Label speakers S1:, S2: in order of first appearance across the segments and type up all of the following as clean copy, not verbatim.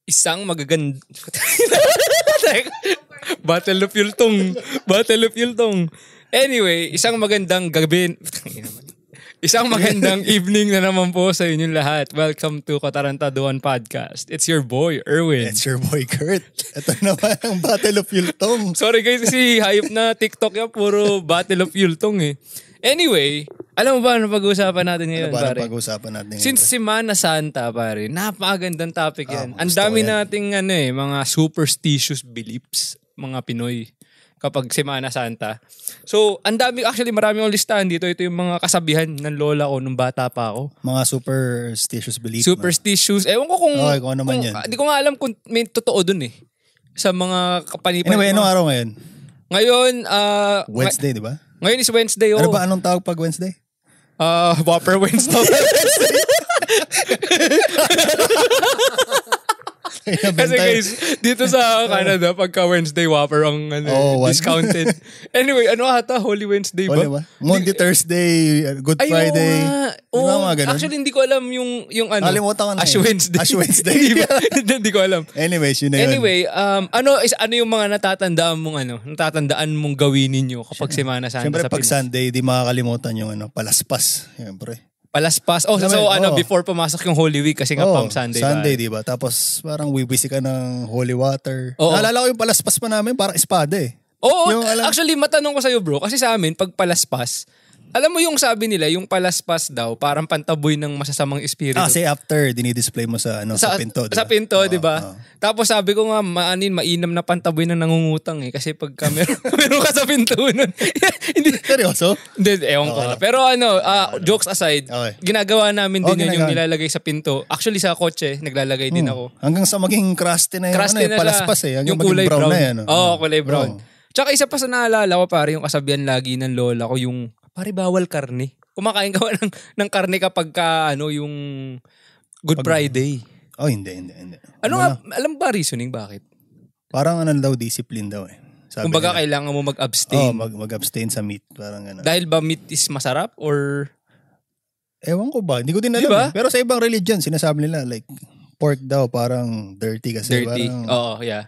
S1: Isang magaganda... Battle of Yultong. Anyway, isang magandang gabi... Isang magandang evening na naman po sa inyong lahat. Welcome to Katarantaduhan Podcast. It's your boy, Erwin.
S2: It's your boy, Kurt. Ito naman ang Battle of Yultong.
S1: Sorry guys, kasi hype na TikTok yan. Puro Battle of Yultong eh. Anyway, alam mo ba ano pag-uusapan natin ngayon,
S2: pare?
S1: Ano
S2: pag-uusapan natin ngayon?
S1: Since Semana Santa, pare, napakagandang topic yan. Ang dami nating mga superstitious beliefs, mga Pinoy, kapag Semana Santa. So, ang dami, actually marami akong listahan dito. Ito yung mga kasabihan ng lola ko nung bata pa ako.
S2: Mga superstitious beliefs.
S1: Superstitious. Ewan ko kung...
S2: Okay, kung ano man yan.
S1: Hindi ko nga alam kung may totoo dun eh. Sa mga kapanipan.
S2: Anyway, anong araw ngayon?
S1: Ngayon,
S2: Wednesday, di ba?
S1: Ngayon is Wednesday, oh.
S2: Ano ba anong tawag pag Wednesday?
S1: Whopper Wednesday. Kasi guys, dito sa Canada, pagka Wednesday Whopper ang discounted. Anyway, Holy Wednesday ba?
S2: Holy ba? Monday, Thursday, Good Friday.
S1: Actually, hindi ko alam yung
S2: Nalimutan ko na
S1: Ash Wednesday.
S2: Ash Wednesday.
S1: Hindi ko alam.
S2: Anyways, yun na yun.
S1: Anyway, ano yung mga natatandaan mong gawin ninyo kapag Semana Santa
S2: Siyempre,
S1: sa
S2: pag
S1: Pinas?
S2: Sunday, di makakalimutan yung palaspas. Siyempre.
S1: Palaspas. Before pumasok yung Holy Week kasi nga Palm Sunday.
S2: Sunday, di ba? Tapos parang wibisi ka ng holy water.
S1: Oo.
S2: Naalala ko yung palaspas pa namin, parang espada eh.
S1: Oo, actually matanong ko sa'yo bro, kasi sa amin, pag palaspas, alam mo yung sabi nila, yung palaspas daw, parang pantaboy ng masasamang espiritu.
S2: Kasi after, dinidisplay mo sa pinto. Diba?
S1: Sa pinto, di ba? Tapos sabi ko nga, mainam na pantaboy ng nangungutang eh. Kasi pagka meron ka sa pinto nun. Hindi,
S2: seryoso?
S1: Hindi, ewan ko. Pero jokes aside, ginagawa namin din yun yung nilalagay sa pinto. Actually sa kotse, naglalagay din ako.
S2: Hanggang sa maging crusty na yun. Palaspas eh. Hanggang
S1: yung kulay brown.
S2: Na yan.
S1: Kulay brown. Tsaka isa pa sa naalala ko, pare, yung kasabihan lagi ng lola ko, yung pare, bawal karne. Kumakain ka ng karne kapag yung Good Friday.
S2: Hindi.
S1: Alam ba reasoning bakit?
S2: Parang daw, discipline daw eh.
S1: Kumbaga kailangan mo mag-abstain.
S2: Mag-abstain sa meat. Parang gano'n.
S1: Dahil ba meat is masarap or?
S2: Ewan ko ba? Hindi ko din alam. Diba? Pero sa ibang religion, sinasabi nila like pork daw parang dirty kasi.
S1: Dirty. Oo, yeah.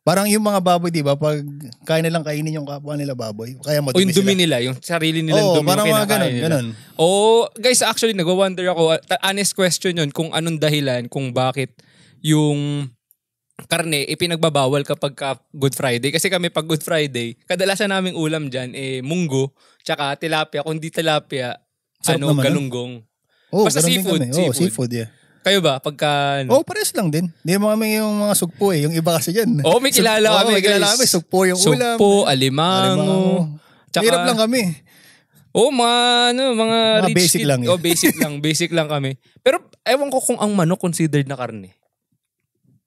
S2: Parang yung mga baboy, di ba? Pag kaya nilang kainin yung kapwa nila baboy. Kaya
S1: o yung dumi nila, yung sarili nilang dumi.
S2: Parang mga ganun.
S1: Guys, actually, nagwa-wonder ako. Honest question yun, kung anong dahilan, kung bakit yung karne, ipinagbabawal kapag Good Friday. Kasi kami pag Good Friday, kadalasan naming ulam dyan, munggo, tsaka tilapia. Kung di tilapia, galunggong. Basta seafood.
S2: Seafood, yeah.
S1: Kayo ba? Pagka...
S2: pares lang din. Hindi mo kami yung mga sugpo eh. Yung iba kasi dyan.
S1: May kilala kami.
S2: May kilala kami. Sugpo yung ulam.
S1: Sugpo, alimango.
S2: Hirap lang kami.
S1: Mga rich
S2: basic
S1: kid.
S2: lang.
S1: Basic lang kami. Pero ewan ko kung ang manok considered na karne.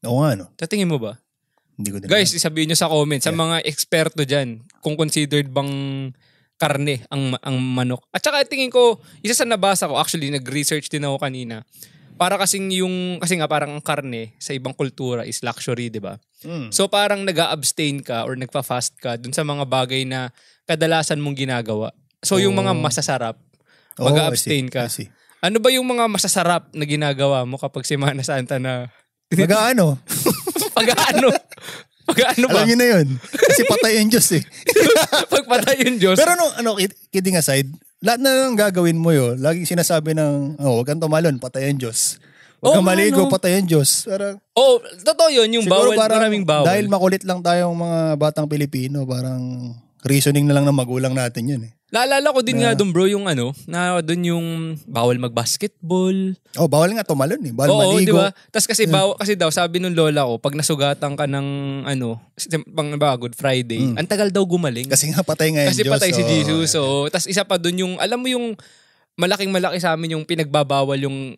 S2: Oo nga, no?
S1: Tatingin mo ba?
S2: Hindi ko din.
S1: Guys, isabihin nyo sa comment, sa mga eksperto dyan, kung considered bang karne ang manok. At saka tingin ko, isa sa nabasa ko, actually nag-research din ako kanina, kasi nga parang ang karne sa ibang kultura is luxury, di ba? So parang nag-a-abstain ka or nagpa-fast ka dun sa mga bagay na kadalasan mong ginagawa. So yung mga masasarap, mag-a-abstain ka. Ano ba yung mga masasarap na ginagawa mo kapag Semana Santa na...
S2: Pag-ano?
S1: Pag-ano ba?
S2: Alam niyo na yun. Kasi patay yung Diyos eh.
S1: Pagpatay yung Diyos.
S2: Pero kidding aside, lahat na lang gagawin mo yun. Laging sinasabi ng, huwag kang tumalon, patay ang Diyos. Huwag kang maligo, patay ang Diyos.
S1: Totoo yun, yung bawal, maraming bawal.
S2: Dahil makulit lang tayong mga batang Pilipino, parang reasoning na lang ng magulang natin yun eh.
S1: Naalala ko din nga doon bro yung doon yung bawal mag-basketball.
S2: Bawal nga tumalon eh. Bawal maligo.
S1: Diba? Tapos kasi daw sabi nung lola ko, pag nasugatan ka ng Good Friday, ang tagal daw gumaling.
S2: Kasi nga patay nga yung
S1: Diyos. Kasi patay si Jesus. Tapos isa pa doon yung, alam mo yung malaking-malaki sa amin yung pinagbabawal yung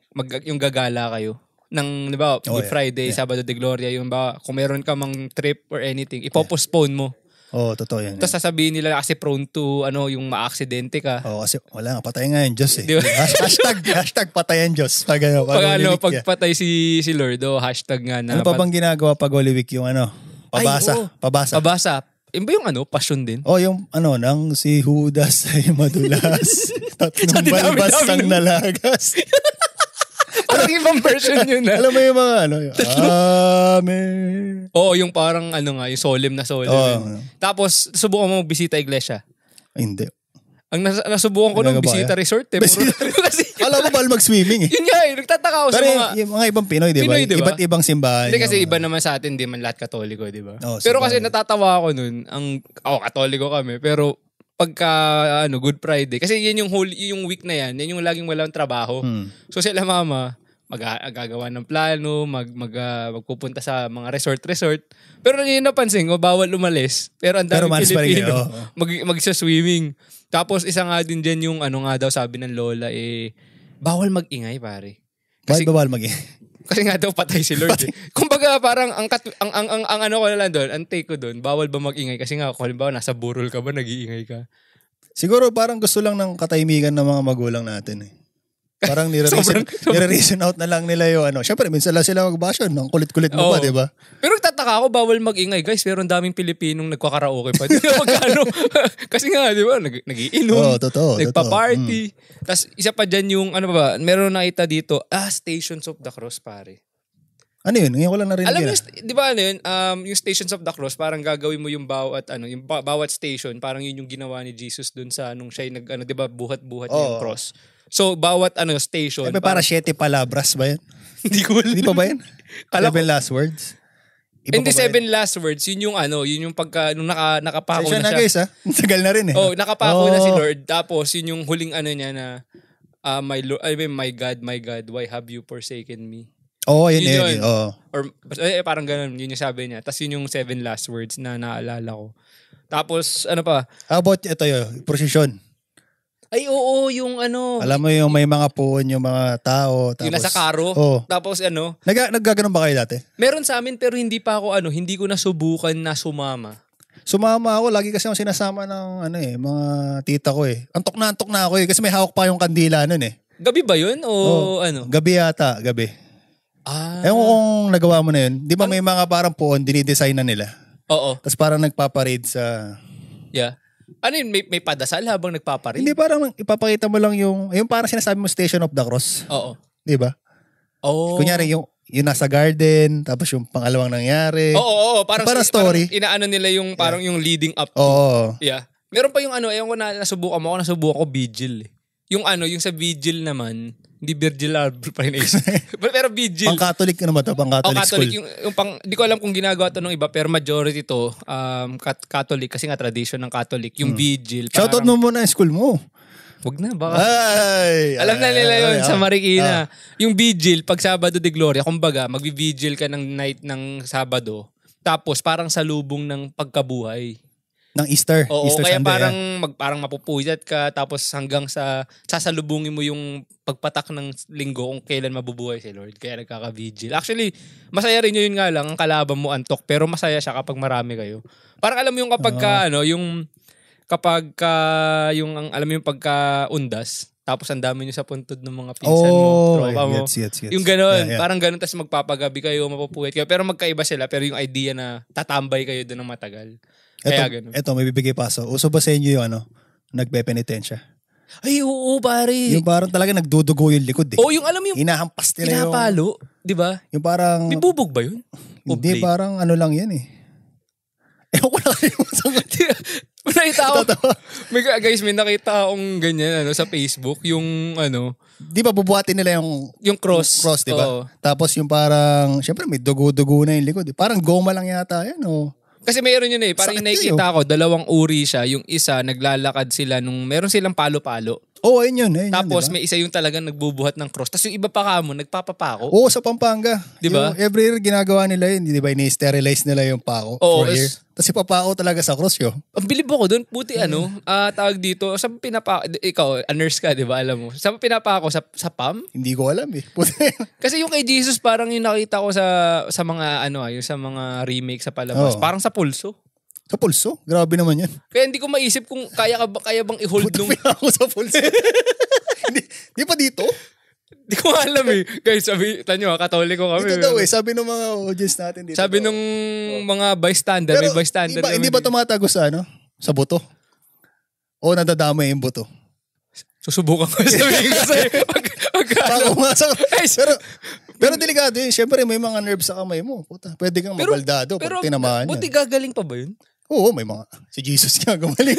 S1: gagala kayo. Ng, Good Friday, Sabado de Gloria, yung kung meron ka mang trip or anything, ipopostpone mo.
S2: Totoo yan.
S1: Tapos sasabihin nila kasi prone to yung ma-aksidente ka.
S2: Kasi wala nga, patay nga yung Diyos eh.
S1: Diba?
S2: hashtag patay ang Diyos. Pag
S1: patay si Lord, hashtag nga na.
S2: Ano pa bang ginagawa pag Holy Week yung pabasa?
S1: Pabasa. Yung ba yung passion din?
S2: Yung nang si Judas ay madulas. Tatlong balbas ang nalagas.
S1: Parang ibang version yun na.
S2: Alam mo yung mga ano, yung, Amen.
S1: Oo, yung parang ano nga, yung solemn na solemn.
S2: Oo.
S1: Tapos, subukan mo bisita iglesia.
S2: Ay, hindi.
S1: Ang nasubukan ko nung bisita resort eh. Kasi,
S2: alam mo ba mag-swimming eh?
S1: yun nga eh, nagtataka ako sa
S2: Pero
S1: mga...
S2: yung mga ibang Pinoy, di ba?
S1: Pinoy, di ba?
S2: Iba't ibang simbahan.
S1: Hindi kasi iba naman sa atin, di man lahat katoliko, di ba?
S2: Oo,
S1: Pero kasi
S2: sabagay.
S1: natatawa ako nun, katoliko kami, pero pagka Good Friday, kasi yun yung week na yan yung laging walang trabaho. So sila mama, gagawa ng plano, magpupunta sa mga resort. Pero yun napansin ko, bawal umalis. Pero ang daming Pilipino, magsa-swimming. Tapos isa nga din dyan yung ano nga daw sabi ng lola bawal mag-ingay pare.
S2: Kasi bawal mag-ingay.
S1: Kasi nga daw patay si Lord. Kumbaga parang ang ano ko na lang doon, ang take ko doon, bawal ba mag-ingay kasi nga halimbawa nasa burol ka ba, nag-iingay ka.
S2: Siguro parang gusto lang ng katahimikan ng mga magulang natin eh. Parang nire-reason out na lang nila yung ano. Siyempre, minsan lang sila mag-bastion. Ang kulit-kulit mo pa, di ba?
S1: Pero nagtataka ako, bawal mag-ingay, guys. Pero ang daming Pilipinong nagkakaraoke pa. Di ba magkano? Kasi nga, di ba, nag-iinom.
S2: Totoo.
S1: Nagpa-party. Tapos, isa pa dyan yung, ano ba, meron nakita dito, Stations of the Cross, pare.
S2: Ano yun? Ngayon ko lang narinig.
S1: Alam mo, di ba ano yun? Yung Stations of the Cross, parang gagawin mo yung bawat station, parang yun yung ginawa ni Jesus dun sa nung siya di ba, buhat-buhat niya yung cross. So, bawat station.
S2: Para 7 palabras ba yan?
S1: Hindi ko alam.
S2: Hindi pa ba yan? 7 last words?
S1: Hindi 7 last words. Yun yung pagka, nung nakapako na siya.
S2: Guys ha? Tagal na rin eh.
S1: Nakapako na si Lord. Tapos, yun yung huling niya na, my God, why have you forsaken me?
S2: Yun.
S1: Or, parang ganun, yun yung sabi niya. Tapos yun yung 7 last words na naalala ko. Tapos, ano pa?
S2: How about ito yun? Prosesyon.
S1: Ay, oo, yung ano.
S2: Alam mo yung may mga puon, yung mga tao. Tapos,
S1: yung nasa karo. Tapos
S2: Naggaganon ba kayo dati?
S1: Meron sa amin pero hindi pa ako hindi ko nasubukan na sumama.
S2: Sumama ako. Lagi kasi ako sinasama ng mga tita ko eh. Antok na ako eh. Kasi may hawak pa yung kandila nun eh.
S1: Gabi ba yun? O ano?
S2: Gabi yata. Gabi. Ewan ko kung nagawa mo na yun. Di ba may mga parang puon, dinidesign na nila?
S1: Oo.
S2: Tapos parang nagpaparade sa...
S1: Yeah. Ano yun? May padasal habang nagpaparade?
S2: Hindi, parang ipapakita mo lang yung parang sinasabi mo Station of the Cross.
S1: Oo.
S2: Di ba? Kunyari yung nasa garden, tapos yung pangalawang nangyari.
S1: Oo.
S2: Parang story.
S1: Parang inaano nila yung parang yung leading up to.
S2: Oo.
S1: Yeah. Meron pa yung ewan ko na nasubukan ko vigil eh. Yung yung sa vigil naman, hindi Virgil Arbor pa rin pero vigil.
S2: Pang-Catholic ba ito? Pang-Catholic school?
S1: Di ko alam kung ginagawa ito ng iba, pero majority to, Catholic, kasi nga tradition ng Catholic, yung vigil.
S2: Shoutout mo muna yung school mo.
S1: Wag na, baka. Alam na nila yun sa Marikina. Yung vigil, pag Sabado de Gloria, kumbaga, magvi-vigil ka ng night ng Sabado, tapos parang salubong ng pagkabuhay.
S2: Ng Easter.
S1: Oo,
S2: Easter
S1: kaya
S2: Sunday.
S1: parang mapupuyat ka tapos hanggang sa sasalubungin mo yung pagpatak ng linggo kung kailan mabubuhay si Lord. Kaya nagkaka-vigil. Actually, masaya rin yun nga lang. Ang kalaban mo antok pero masaya siya kapag marami kayo. Parang alam mo yung kapag alam mo yung pagka-undas tapos ang dami nyo sa puntod ng mga pinsan mo, tropa mo.
S2: Gets.
S1: Yung gano'n, parang gano'n tapos magpapagabi kayo, mapupuyat kayo. Pero magkaiba sila pero yung idea na tatambay kayo doon ng matagal. Ito, may bibigay paso. Uso ba sa inyo yung nagpe-penitensya? Ay, oo, pare.
S2: Yung parang talaga nagdudugo yung likod eh.
S1: Yung alam mo yung...
S2: Hinahampas nila yung...
S1: Pinapalo, di ba?
S2: Yung parang...
S1: May bubog ba yun?
S2: Hindi, parang ano lang yan eh. Ewan ko na kayo.
S1: Nakita ako. Guys, may nakita akong ganyan sa Facebook. Yung
S2: Di ba bubuhatin nila
S1: yung cross.
S2: Cross, di ba? Tapos yung parang... Siyempre, may dugo-dugo na yung likod. Parang goma lang yata yan
S1: Kasi mayroon yun eh. Parang nakikita ko, 2 uri siya. Yung isa, naglalakad sila meron silang palo-palo.
S2: Oo, ayun yun.
S1: Tapos
S2: diba?
S1: may isa yung talagang nagbubuhat ng cross. Tapos yung iba pa kamo, nagpapapako.
S2: Oo, sa Pampanga.
S1: Diba?
S2: Every year ginagawa nila yun. Di ba? Ini-sterilize nila yung pako.
S1: Oo.
S2: Tapos ipapako talaga sa cross yun.
S1: Ang bilib ako doon. Puti tawag dito. Sa pinapako, ikaw, a nurse ka, di ba? Alam mo. Sa pinapako, sa PAM?
S2: Hindi ko alam eh.
S1: Kasi yung kay Jesus, parang yung nakita ko sa mga, yung sa mga remake sa palabas. Parang sa pulso.
S2: Sa pulso? Grabe naman yan.
S1: Kaya hindi ko maisip kung kaya bang i-hold nung...
S2: Puta ako sa pulso. Di pa dito?
S1: Di ko alam eh. Guys, tanyo, Katoliko kami.
S2: Ito daw eh. Sabi ng mga audience natin dito.
S1: Sabi nung mga bystander, may bystander.
S2: Hindi ba tumatago sa sa buto? O nadadamay yung buto?
S1: Susubukan ko sabihin ko sa'yo.
S2: Pero delikado yun. Siyempre may mga nerves sa kamay mo. Puta, pwede kang mabaldado pag tinamaan yan.
S1: Buti gagaling pa ba yun?
S2: Oo, may mga, si Jesus nga gumaling.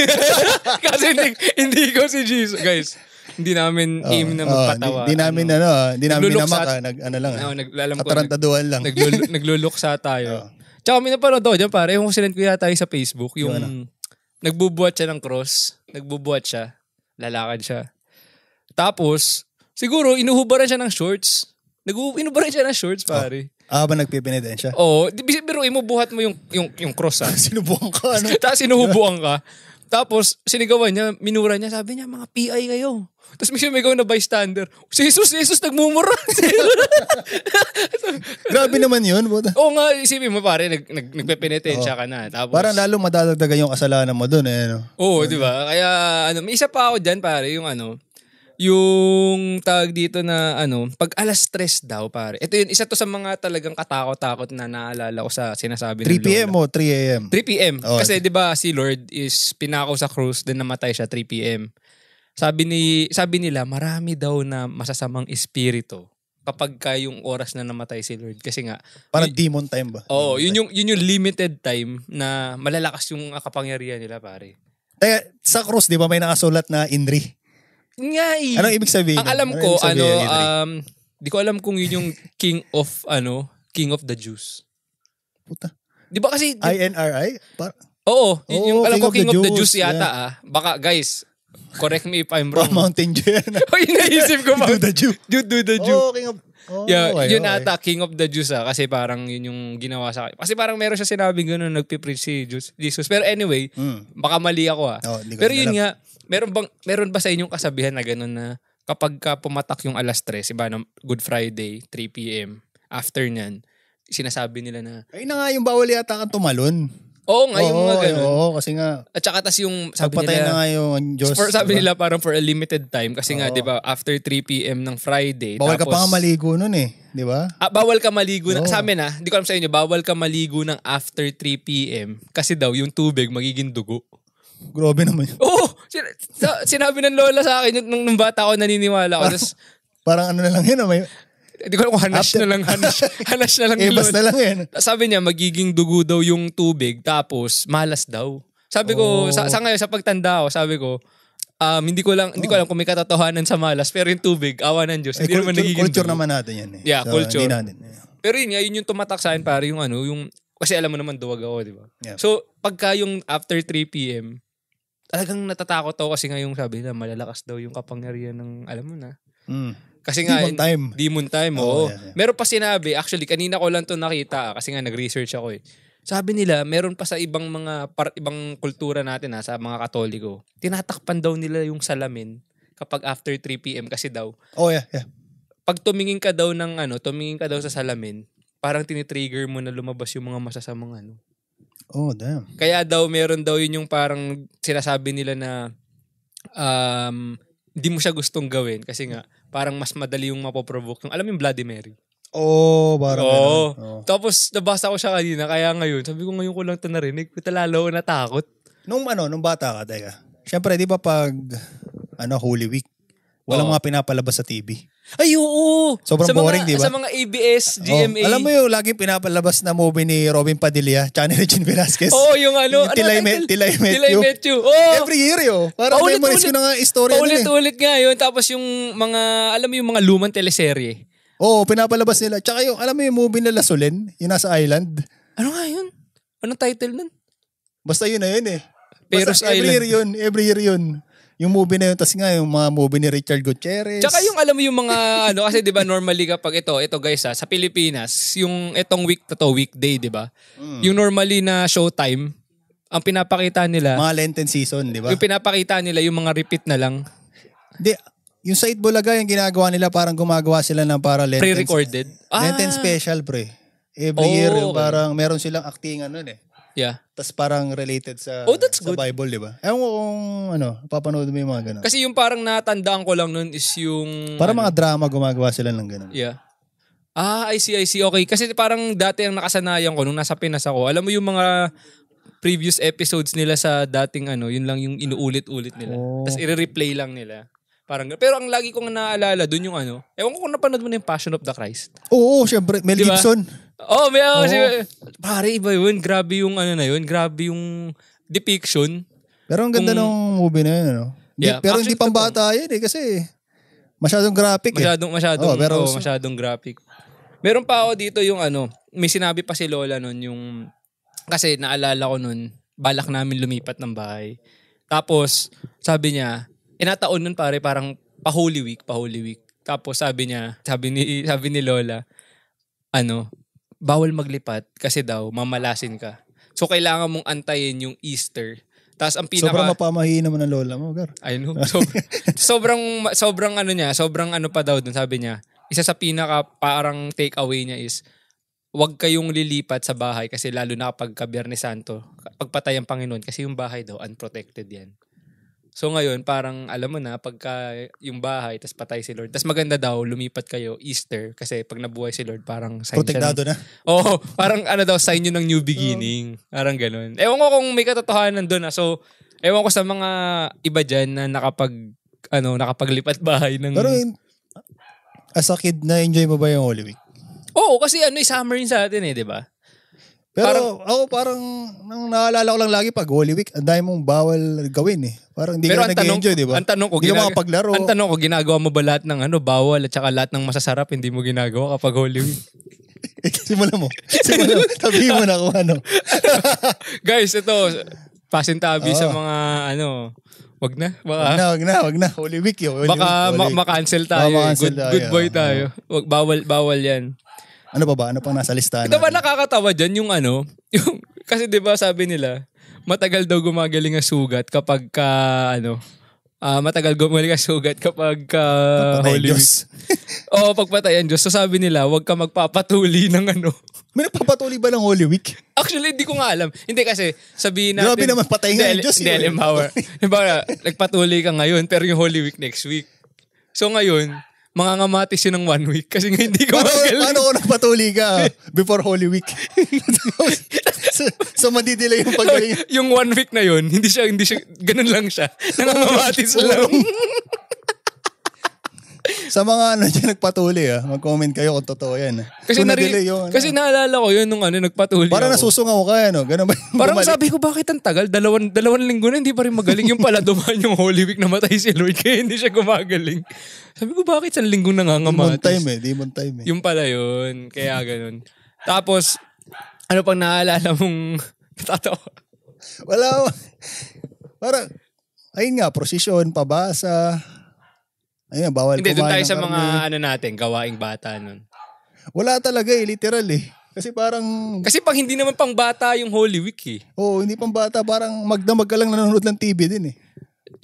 S1: Kasi hindi ko si Jesus. Guys, hindi namin aim na magpatawa.
S2: Hindi namin namak. Katarantaduhan lang.
S1: Nagluluksa tayo. Tsaka may napanood ako dyan, pare. Yung sinend ko yata sa Facebook, yung nagbubuhat siya ng cross. Nagbubuhat siya. Lalakad siya. Tapos, siguro, inuhubaran siya ng shorts. Inuhubaran siya ng shorts, pare.
S2: Ba nagpipiniden siya?
S1: Oo. Pero imubuhat mo yung cross, ha?
S2: Sinubukan ka, ano?
S1: Tapos sinuhubukan ka. Tapos, sinigawan niya, minura niya, sabi niya, mga PI kayo. Tapos may sumigaw na bystander. Si Jesus, nagmumura.
S2: Grabe naman yun.
S1: Oo nga, isipin mo pare, nagpepenitensya ka na. Tapos,
S2: parang lalo madadagdagan yung kasalanan mo dun eh. No?
S1: Oo, di ba? Kaya, may isa pa ako dyan pare, yung tawag dito na pag alas 3 daw pare. Ito yun, isa to sa mga talagang katakot-takot na naalala ko sa sinasabi ng
S2: 3 p.m. o 3 a.m.?
S1: 3 p.m. Oh. Kasi 'di ba si Lord is pinako sa krus then namatay siya 3 p.m. Sabi nila marami daw na masasamang espiritu kapag yung oras na namatay si Lord kasi nga
S2: parang demon time ba?
S1: Oo, yun yung limited time na malalakas yung kapangyarihan nila pare.
S2: Kaya sa krus 'di ba may nakasulat na Inri?
S1: Ngay.
S2: Anong ibig sabihin?
S1: Ang alam ko, di ko alam kung yun yung King of the Jews.
S2: Puta.
S1: Di ba kasi...
S2: INRI?
S1: Oo, yung alam ko King of the Jews yata Baka, guys, correct me if I'm wrong.
S2: Mountain Dew yan.
S1: Yung naisip ko.
S2: Do the Jew.
S1: Do the Jew.
S2: Oh, King of...
S1: yun ata, King of the Jews kasi parang yun yung ginawa sa akin. Kasi parang meron siya sinabing gano'n, nagpipreach si Jesus. Pero anyway, baka mali ako Pero yun nga, meron ba sa inyong kasabihan na gano'n na kapag ka pumatak yung alas 3, iba na Good Friday, 3 p.m., after nyan, sinasabi nila na...
S2: Ay na nga yung bawal yata kang tumalon.
S1: Oo nga, yung mga gano'n.
S2: Oo, kasi nga...
S1: At saka tas yung sabi
S2: pagpatay
S1: nila...
S2: na nga yung Diyos.
S1: Sabi nila parang for a limited time kasi nga, di ba, after 3 p.m. ng Friday.
S2: Bawal ka pa nga maligo nun di ba?
S1: Bawal ka maligo. Sa amin di ko alam sa inyo, bawal ka maligo ng after 3 p.m. kasi daw yung tubig magiging dugo.
S2: Grabe naman yun.
S1: Oo! Sinabi ng lola sa akin nung bata ako naniniwala ako.
S2: Parang ano na lang yun.
S1: Hindi ko alam kung hanash na lang. Hanash na lang.
S2: Bas na lang yan.
S1: Sabi niya, magiging dugo daw yung tubig tapos malas daw. Sabi ko, sa ngayon, sa pagtanda ko, sabi ko, hindi ko alam kung may katotohanan sa malas pero yung tubig, awa ng Diyos. Hindi naman nagiging
S2: culture
S1: dugo.
S2: Naman natin yan
S1: Yeah, so, culture. Pero yun yung tumatak sa akin pare yung kasi alam mo naman duwag ako, di ba? Yeah. So, pagka yung after 3 p.m., talagang natatakot ako kasi nga yung sabi na malalakas daw yung kapangyarihan ng, alam mo na. Kasi nga, Demon time, oo. Yeah. Meron pa sinabi, actually, kanina ko lang to nakita kasi nga nag-research ako Sabi nila, meron pa sa ibang ibang kultura natin sa mga Katoliko, tinatakpan daw nila yung salamin kapag after 3 p.m. kasi daw.
S2: Oh, yeah.
S1: Pag tumingin ka daw sa salamin, parang tinitrigger mo na lumabas yung mga masasamang
S2: Oh, damn.
S1: Kaya daw, meron daw yun yung parang sinasabi nila na hindi mo siya gustong gawin kasi nga parang mas madali yung mapoprovoke. Alam mo yung Bloody Mary?
S2: Oh, parang
S1: Tapos nabasa ko siya kanina kaya ngayon, sabi ko ngayon ko lang ito narinig. Lalo ako natakot.
S2: Nung bata ka, teka. Siyempre, di ba pag Holy Week, walang mga pinapalabas sa TV.
S1: Ay, oo!
S2: Sobrang boring, di ba?
S1: Sa mga ABS, GMA.
S2: Alam mo yung laging pinapalabas na movie ni Robin Padilla, tsaka ni Regine Velasquez.
S1: Yung
S2: Tilay Met You. Every year Parang memorize ko na nga istorya nun
S1: Paulit-ulit nga yun. Tapos yung mga, alam mo yung mga lumang teleserye.
S2: Pinapalabas nila. Tsaka yung, alam mo yung movie nila Solen, yung nasa island.
S1: Ano nga yun? Anong title nun?
S2: Basta yun na yun
S1: Peros Island.
S2: Every year yun. Yung movie na yun, tas nga yung mga movie ni Richard Gutierrez.
S1: Tsaka yung alam mo yung mga kasi 'di ba normally kapag ito guys sa Pilipinas, yung itong weekday, 'di ba? Yung normally na showtime, ang pinapakita nila
S2: mga Lenten season, 'di ba?
S1: Yung pinapakita nila yung mga repeat na lang.
S2: Hindi, yung sa Itbulaga yung ginagawa nila parang gumagawa sila ng para Lenten
S1: pre-recorded.
S2: Lenten special pre. Every year parang meron silang actingan nun
S1: Yeah.
S2: Tas parang related sa Bible, di ba? Ewan ko kung papanood mo yung mga ganun.
S1: Kasi yung parang natandaan ko lang nun is yung...
S2: Parang mga drama gumagawa sila ng ganun.
S1: Yeah. I see. Okay. Kasi parang dati ang nakasanayan ko nung nasa Pinas ako, alam mo yung mga previous episodes nila sa dating yun lang yung inuulit-ulit nila. Tapos i-replay lang nila. Pero ang lagi kong naalala dun yung ano, ewan ko kung napanood mo na yung Passion of the Christ.
S2: Oo, syempre. Mel
S1: Diba?
S2: Gibson.
S1: Pare, iba yun. Grabe yung ano na yun. Grabe yung depiction.
S2: Pero ang ganda ng movie na yun, ano?
S1: Yeah,
S2: Pero
S1: actually,
S2: hindi pambata yun kasi masyadong graphic
S1: masyadong graphic. Meron pa ako dito yung ano, may sinabi pa si Lola nun yung, kasi naalala ko nun, balak namin lumipat ng bahay. Tapos, sabi niya, inataon nun pare, parang pa-Holy Week. Tapos sabi ni Lola, ano, bawal maglipat kasi daw, mamalasin ka. So, kailangan mong antayin yung Easter. Tapos ang
S2: sobrang mapamahiin naman ng lola mo, Gar.
S1: I know. Sobrang ano niya, sobrang ano pa daw dun, sabi niya. Isa sa pinaka parang take away niya is, wag kayong lilipat sa bahay kasi lalo na kapag Biyernes Santo, pagpatay ang Panginoon kasi yung bahay daw, unprotected yan. So ngayon, parang alam mo na, pagka yung bahay, tas patay si Lord. Tas maganda daw, lumipat kayo Easter kasi pag nabuhay si Lord, parang sign
S2: protektado na.
S1: Oo, parang ano daw, sign yun ng new beginning. Parang ganun. Ewan ko kung may katotohanan doon. So, ewan ko sa mga iba dyan na nakapaglipat bahay ng...
S2: Pero as a kid, na-enjoy mo ba yung Holy Week?
S1: Oo, kasi summer yun sa atin di ba?
S2: Pero parang nang naalala ko lang lagi pag Holy Week, ang dami mong bawal gawin eh. Parang hindi ka nag-enjoy, di ba?
S1: Ang tanong ko, ginagawa mo ba lahat ng bawal at saka lahat ng masasarap hindi mo ginagawa kapag Holy Week?
S2: Simulan mo. Sabihin mo na kung ano.
S1: Guys, ito, pasintabi sa mga wag na.
S2: Holy Week yun.
S1: Baka ma-cancel tayo. Good boy tayo. Bawal yan.
S2: Ano ba? Ano pang nasa listahan?
S1: Ito ba nakakatawa dyan yung kasi 'di ba sabi nila, matagal daw gumagaling ang sugat kapag Holy Week. Oo, pagpatay ang Diyos. So sabi nila, wag ka magpapatuli ng
S2: May nagpapatuli ba ng Holy Week?
S1: Actually, hindi ko nga alam. Hindi kasi, sabihin natin...
S2: Grabe naman, patay nga ang Diyos.
S1: Hindi, nagpatuli ka ngayon, pero yung Holy Week next week. So ngayon, mangangamatis yun ng 1 week kasi nga hindi ko magaling.
S2: Paano kung nagpatuli ka before Holy Week? so madidelay yung pagaling.
S1: Yung 1 week na yun, hindi siya, ganun lang siya. Nangangamatis lang.
S2: Sa mga dyan nagpatuli mag-comment kayo kung totoo yan.
S1: Kasi naalala ko yun nung nagpatuli
S2: parang nasusungaw ka ganun ba?
S1: Parang sabi ko, bakit ang tagal? Dalawang linggo na hindi pa rin magaling. Yung pala dumaan yung Holy Week, namatay si Lord kaya hindi siya gumagaling. Sabi ko, bakit isang linggo nangangamatis?
S2: Demon time.
S1: Yung pala yun. Kaya ganun. Tapos, ano pang naalala mong tatawa?
S2: Wala. Parang, ayun nga, prosesyon, pabasa. Ayun, bawal
S1: hindi, doon tayo sa
S2: karne.
S1: mga natin, gawaing bata nun.
S2: Wala talaga literal Kasi parang...
S1: Kasi pag hindi naman pang bata yung Holy Week
S2: Oo, hindi pang bata. Parang magdamag ka lang nanonood ng TV din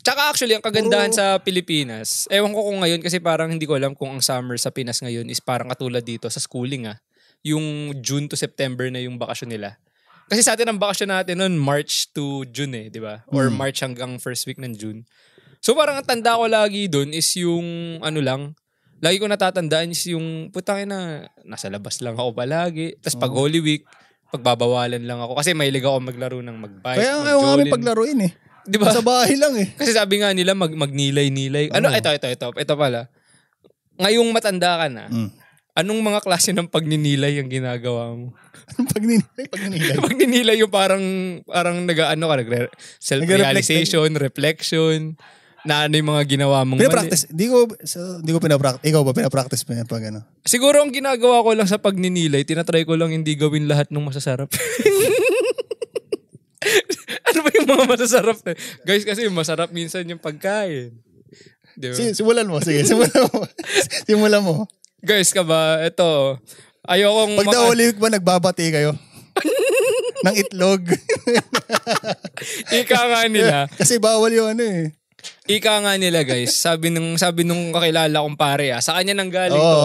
S1: Tsaka actually, ang kagandahan sa Pilipinas, ewan ko kung ngayon kasi parang hindi ko alam kung ang summer sa Pinas ngayon is parang katulad dito sa schooling Yung June to September na yung bakasyon nila. Kasi sa atin ang bakasyon natin nun, March to June di ba? Or March hanggang first week ng June. So parang ang tanda ko lagi doon is yung lagi ko natatandaan is yung nasa labas lang ako palagi. Tapos pag Holy Week, pagbabawalan lang ako. Kasi mahilig ako maglaro ng magbike.
S2: Kaya ngayon kami paglaruin
S1: Diba?
S2: Sa bahay lang
S1: Kasi sabi nga nila magnilay-nilay. Ito pala. Ngayong matanda ka na, anong mga klase ng pagninilay ang ginagawa mo?
S2: Anong pagninilay?
S1: Pagninilay yung parang self-realization, reflection, na yung mga ginawa mong
S2: pinapractice. Di ko pinapractice. Ikaw ba pinapractice mo yan pag
S1: Siguro ang ginagawa ko lang sa pagninilay, tinatry ko lang hindi gawin lahat ng masasarap. Ano ba yung mga masasarap Guys, kasi masarap minsan yung pagkain. Diba?
S2: Simulan mo. Sige, simulan mo.
S1: Guys, ito. Ayokong...
S2: Pag Holy Week ba, nagbabati kayo? Ng itlog.
S1: Ika nga nila.
S2: Kasi bawal yung
S1: Ika nga nila guys, sabi nung kakilala kong pare sa kanya nang galing to.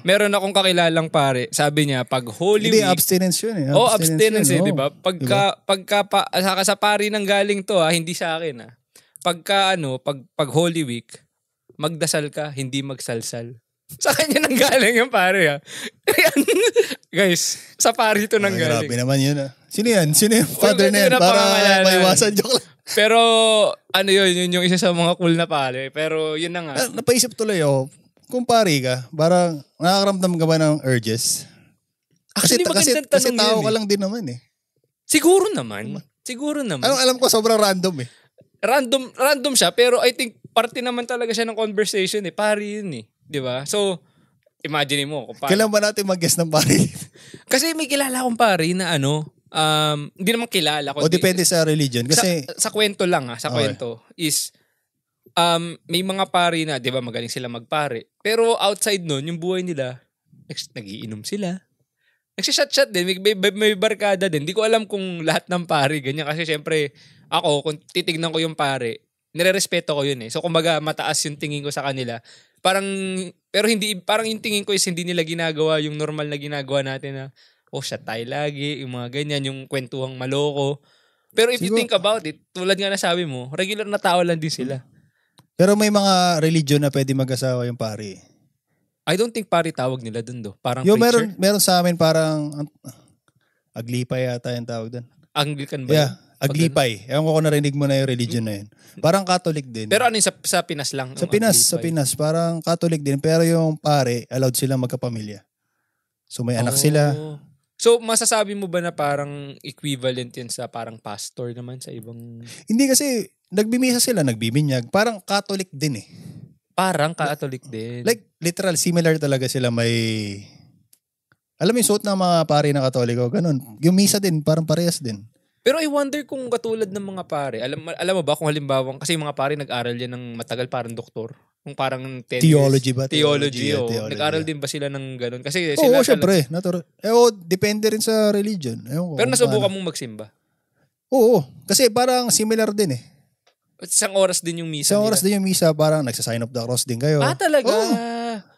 S1: Meron akong kakilalang pare, sabi niya pag Holy Week.
S2: Hindi, abstinence yun
S1: abstinence di ba? Pagka sa pare nang galing to hindi sa akin Pagka pag Holy Week, magdasal ka, hindi magsalsal. Sa kanya nang galing yung pare Guys, sa pare to nang galing.
S2: Grabe naman yun Sino yan? Sino yung father na yan? Para maiwasan, joke lang.
S1: Pero, ano yun yung isa sa mga cool na pare. Pero, yun na nga.
S2: Napaisip tuloy ako, kung pari ka, parang nakakaramdam ka ba ng urges?
S1: Actually, magandang tanong
S2: kasi tao
S1: yun
S2: ka lang din naman eh.
S1: Siguro naman.
S2: Alam ko, sobrang random eh.
S1: Random siya, pero I think parte naman talaga siya ng conversation eh. Pari yun eh. Di ba? So, imagine mo.
S2: Kailan ba natin mag-guess ng pari?
S1: Kasi may kilala akong pari na hindi naman kilala.
S2: O depende sa religion. Kasi
S1: sa kwento lang kwento is, may mga pari na, di ba, magaling sila magpare. Pero outside nun, yung buhay nila, nagiinom sila. Nagsishot-shot din, may barkada din. Hindi ko alam kung lahat ng pare ganyan. Kasi syempre, ako, kung titignan ko yung pare, nirerespeto ko yun eh. So kumbaga, mataas yung tingin ko sa kanila. Pero parang yung tingin ko is hindi nila ginagawa yung normal na ginagawa natin na, shot tayo lagi, yung mga ganyan, yung kwentuhang maloko. Pero if you think about it, tulad nga na sabi mo, regular na tao lang din sila.
S2: Pero may mga religion na pwede mag-asawa yung pari.
S1: I don't think pari tawag nila dun do. Parang
S2: preacher. Meron sa amin parang aglipay yata yung tawag dun.
S1: Anglican ba?
S2: Yeah, aglipay. Ewan ko kung narinig mo na yung religion na yun. Parang Catholic din.
S1: Pero ano yung sa Pinas lang?
S2: Sa Pinas, parang Catholic din. Pero yung pare, allowed silang magkapamilya. So may anak sila.
S1: So masasabi mo ba na parang equivalent yan sa parang pastor naman sa ibang...
S2: Hindi kasi nagbimisa sila, nagbibinyag. Parang Catholic din eh.
S1: Parang Catholic din.
S2: Like, literal, similar talaga sila. May... Alam mo yung suot ng mga pare na Katoliko, ganun. Yung misa din, parang parehas din.
S1: Pero I wonder kung katulad ng mga pare, alam mo ba kung halimbawa, kasi yung mga pare nag-aral yan ng matagal, parang doktor. Kung parang 10
S2: Theology
S1: years.
S2: ba?
S1: Theology. Nag-aral din ba sila ng ganun? Kasi sila
S2: syempre. Depende rin sa religion.
S1: Pero nasubukan mong magsimba?
S2: Oo. Kasi parang similar din eh.
S1: Isang oras din yung misa
S2: Isang oras din yung misa, parang nagsasign of the cross din kayo.
S1: Talaga?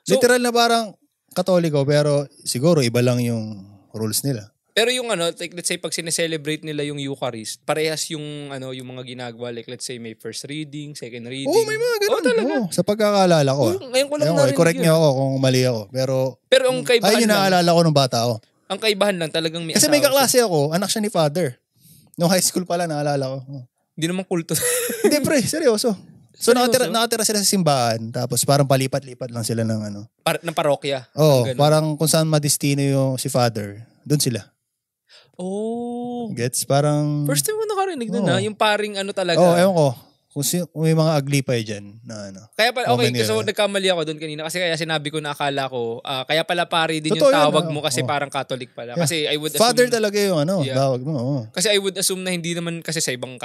S2: So, literal na parang Katoliko, pero siguro iba lang yung rules nila.
S1: Pero yung like let's say pag sineselebrate nila yung Eucharist, parehas yung yung mga ginagawa, like let's say may first reading, second reading.
S2: May mga ganun. Talaga. Sa pagkakaalala ko.
S1: Ngayon ko lang narinig
S2: correct niyo ako kung mali ako. Pero
S1: ang kaibahan
S2: yung naaalala ko nung bata ako.
S1: Ang kaibahan lang talagang may
S2: kasi may kaklase ako, anak siya ni father. Nung high school pala, naalala ko.
S1: Hindi naman kulto.
S2: Hindi pre, seryoso. So nakatira sila sa simbahan, tapos parang palipat-lipat lang sila ng
S1: ng parokya.
S2: Parang kung saan madestino yung si father, doon sila. Gets? Parang...
S1: First time ko nakarinig nun yung paring talaga.
S2: Ewan ko. Kung may mga aglipay dyan na
S1: Kaya pala, so nagkamali ako doon kanina kasi kaya sinabi ko na akala ko, kaya pala pari din yung tawag mo kasi parang Catholic pala. Yeah. Kasi I would assume...
S2: Father talaga yung tawag mo.
S1: Kasi I would assume na hindi naman kasi sa ibang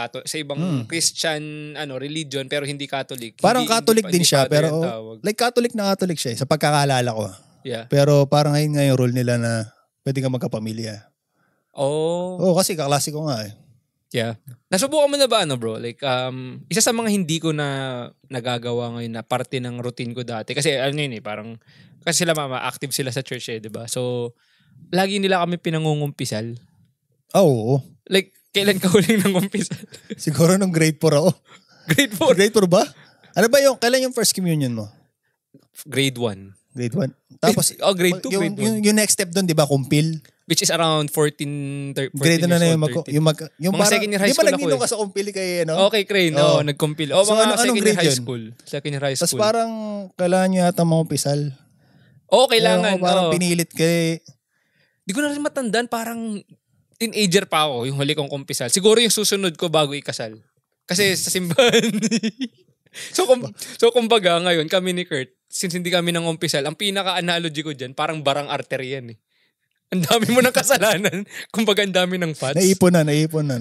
S1: Christian religion pero hindi Catholic.
S2: Parang Catholic din siya pero like Catholic siya sa pagkakaalala ko.
S1: Yeah.
S2: Pero parang ngayon nga yung rule nila na pwede ka magkapamilya. Kasi kaklase ko nga eh.
S1: Yeah. Nasubukan mo na ba bro? Like isa sa mga hindi ko na nagagawa ngayon na parte ng routine ko dati kasi parang kasi sila mama active sila sa church eh, 'di ba? So lagi nila kami pinangungumpisal.
S2: Oo.
S1: Like kailan ka huling nangumpisal?
S2: Siguro nung grade 4 ako.
S1: Grade 4?
S2: Grade 4 ba? Ano ba kailan yung first communion mo?
S1: Grade 1.
S2: Grade 1. Tapos
S1: grade 2, grade 1.
S2: Yung next step doon, 'di ba, kumpil?
S1: Which is around 14
S2: grade na yung
S1: mga
S2: parang,
S1: second year high school ako.
S2: Di ba nagninong ka sa kumpil kay
S1: Okay, Crane. Nag-compile.
S2: So,
S1: mga second year high
S2: yun?
S1: school. Second year high school.
S2: Tapos parang kailangan nyo yata mangumpisal.
S1: Kailangan.
S2: Parang pinilit kay...
S1: Di ko na rin matandaan. Parang teenager pa ako yung huli kong kumpisal. Siguro yung susunod ko bago ikasal. Kasi sa simbahan. So kumbaga ngayon, kami ni Kurt, since hindi kami nangumpisal, ang pinaka-analogy ko dyan, parang barang artery yan eh. Ang dami mo ng kasalanan. Kumbaga ang dami ng fats.
S2: Naipon na.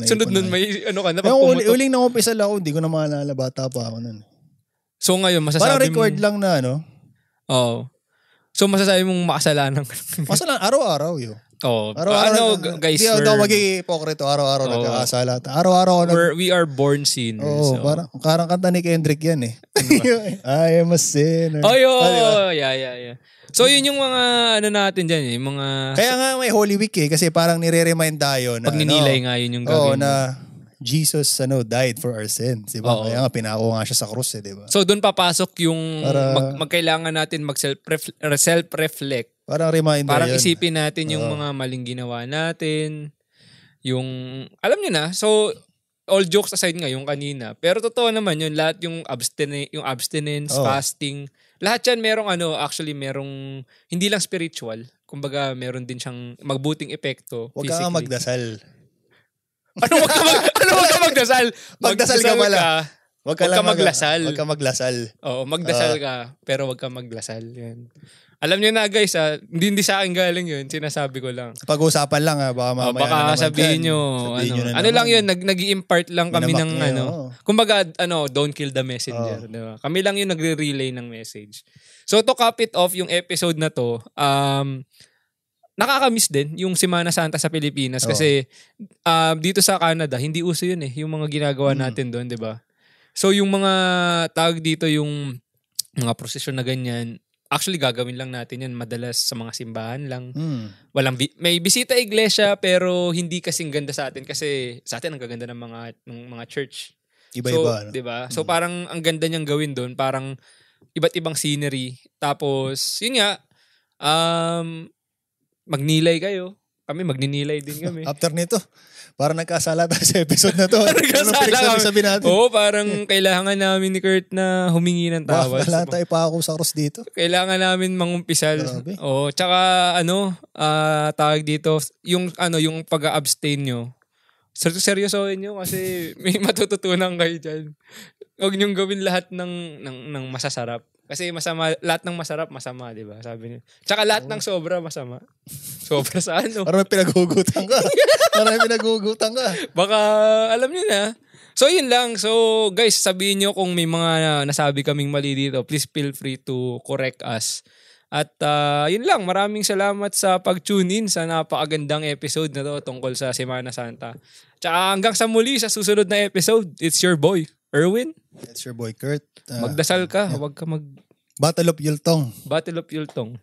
S1: Sunod nun may ka na.
S2: Uling nangumpisal ako, hindi ko na maalala, bata pa ako nun.
S1: So ngayon, masasabi
S2: parang record lang na
S1: Oo. So masasabi mong makasalanan ka.
S2: Masalanan, araw-araw yun.
S1: Araw-araw, guys.
S2: Hindi ako magiging hipokrito. Araw-araw nagkakasala. Araw-araw
S1: we are born sinners.
S2: Parang kanta ni Kendrick yan eh. I am a sinner.
S1: Yeah. So yun yung mga natin dyan yung mga...
S2: Kaya nga may Holy Week eh, kasi parang nire-remind tayo na...
S1: Pagninilay nga yun yung gagawin.
S2: Na Jesus died for our sins. Diba? Kaya nga pinako nga siya sa krus eh, diba?
S1: So doon papasok yung magkailangan natin self-reflect.
S2: Parang reminder
S1: parang
S2: yun.
S1: Isipin natin yung mga maling ginawa natin. Yung, alam nyo na, so all jokes aside nga yung kanina. Pero totoo naman yun, lahat yung abstinence, fasting, lahat yan actually merong, hindi lang spiritual, kumbaga meron din siyang magbuting epekto.
S2: Huwag ka magdasal.
S1: Ano wag ka magdasal?
S2: Magdasal ka pala. Huwag ka maglasal.
S1: Huwag ka maglasal. Oo, magdasal ka, pero huwag ka maglasal. Yan. Alam niyo na guys, hindi sa akin galing yun. Sinasabi ko lang.
S2: Pag-uusapan lang baka mamaya
S1: baka sabihin nyo. Ano lang yun, nag-i-impart lang kami ng kumbaga, don't kill the messenger. Diba? Kami lang yung nagre-relay ng message. So to cap it off, yung episode na to, nakakamiss din yung Semana Santa sa Pilipinas kasi dito sa Canada, hindi uso yun yung mga ginagawa natin doon, di ba? So yung mga tawag dito, yung mga prosesyon na ganyan, actually gagawin lang natin yan madalas sa mga simbahan lang. May bisita iglesia pero hindi kasing ganda sa atin kasi sa atin ang gaganda ng mga church.
S2: Iba-iba.
S1: So, 'di ba? So parang ang ganda niyang gawin doon, parang iba't ibang scenery. Tapos yun nga magnilay kayo. Kami magninilay din kami.
S2: After nito, parang nagkasala tayo sa episode na to.
S1: Nagkasala kami. Oo, parang kailangan namin ni Kurt na humingi ng tawad.
S2: Wala tayo pa ako sa cross dito.
S1: Kailangan namin mangumpisal. Oo, tsaka tawag dito, yung pag-abstain nyo. Seryosohin nyo kasi may matututunan kayo dyan. Huwag nyong gawin lahat ng masasarap. Kasi masama, lahat ng masarap, masama, di ba? Sabi niya. Tsaka lahat ng sobra, masama. Sobra sa ano?
S2: Parang may pinaghugutan ka.
S1: Baka, alam niyo na. So, yun lang. So, guys, sabihin nyo kung may mga nasabi kaming mali dito. Please feel free to correct us. At yun lang. Maraming salamat sa pag-tune in sa napakagandang episode na to tungkol sa Semana Santa. Tsaka hanggang sa muli sa susunod na episode. It's your boy, Erwin.
S2: It's your boy, Kurt.
S1: Magdasal ka. Huwag ka
S2: Battle of Yultong.
S1: Battle of Yultong.